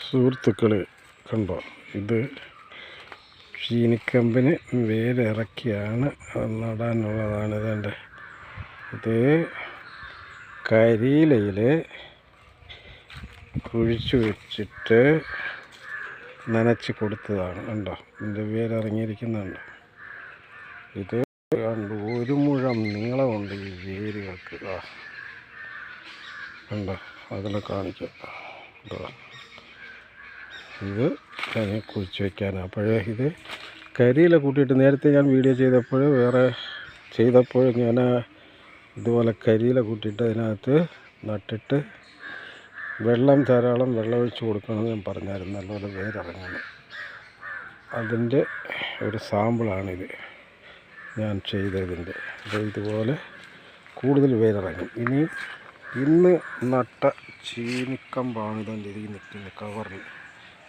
സുഹൃത്തുക്കളെ കണ്ടോ, ഇത് ചീനിക്കമ്പിന് വേരിറക്കിയാണ് നടാനുള്ളതാണ്. ഇതെൻ്റെ ഇത് കരിയിലയിൽ കുഴിച്ചു വെച്ചിട്ട് നനച്ച് കൊടുത്തതാണ്. കണ്ടോ, ഇതിൻ്റെ വേരിറങ്ങിയിരിക്കുന്നുണ്ട്. ഇത് കണ്ടു, 1 മുഴം നീളമുണ്ട് ഈ വേരുകൾക്ക്. കണ്ടോ, അതിനെ കാണിക്കാം. ഇത് ഞാൻ കുഴിച്ച് വയ്ക്കാനാണ്. അപ്പോഴേ ഇത് കരിയില കൂട്ടിയിട്ട് നേരത്തെ ഞാൻ വീഡിയോ ചെയ്തപ്പോൾ ഞാൻ ഇതുപോലെ കരിയില കൂട്ടിയിട്ട് അതിനകത്ത് നട്ടിട്ട് ധാരാളം വെള്ളം ഒഴിച്ച് കൊടുക്കണമെന്ന് ഞാൻ പറഞ്ഞായിരുന്നു. നല്ലപോലെ വേരിറങ്ങണം. അതിൻ്റെ ഒരു സാമ്പിളാണിത് ഞാൻ ചെയ്തതിൻ്റെ. അപ്പോൾ ഇതുപോലെ കൂടുതൽ വേരിറങ്ങും. ഇന്ന് നട്ട ചീനിക്കമ്പാണ് ഇതിൻ്റെ ഇതിൽ നിൽക്കുന്ന കവറിൽ.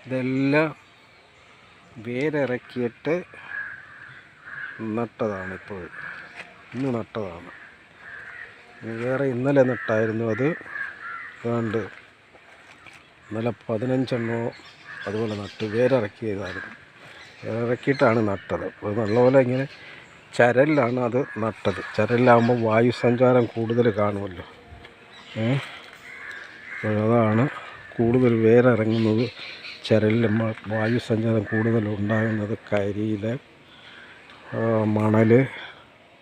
ഇതെല്ലാം വേരിറക്കിയിട്ട് നട്ടതാണ്. ഇപ്പോൾ ഇന്ന് നട്ടതാണ്. വേറെ ഇന്നലെ നട്ടായിരുന്നു. അത് ഏതാണ്ട് ഇന്നലെ 15 എണ്ണമോ അതുപോലെ നട്ട് വേരിറക്കിയതായിരുന്നു. വേരിറക്കിയിട്ടാണ് നട്ടത്. അപ്പോൾ നല്ലപോലെ ഇങ്ങനെ ചരലിലാണ് അത് നട്ടത്. ചരലിലാകുമ്പോൾ വായു സഞ്ചാരം കൂടുതൽ കാണുമല്ലോ. അതാണ് കൂടുതൽ വേരിറങ്ങുന്നത്. ചരലിൽ വായു സഞ്ചാരം കൂടുതൽ ഉണ്ടാകുന്നത് കരിയില, മണൽ,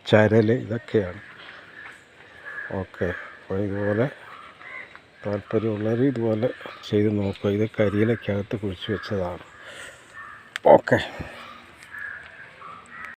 ചരൽ ഇതൊക്കെയാണ്. ഓക്കെ, അപ്പോൾ ഇതുപോലെ താല്പര്യമുള്ളവർ ഇതുപോലെ ചെയ്ത് നോക്കുക. ഇത് കരിയിലക്കകത്ത് കുഴിച്ച് വെച്ചതാണ്. ഓക്കെ.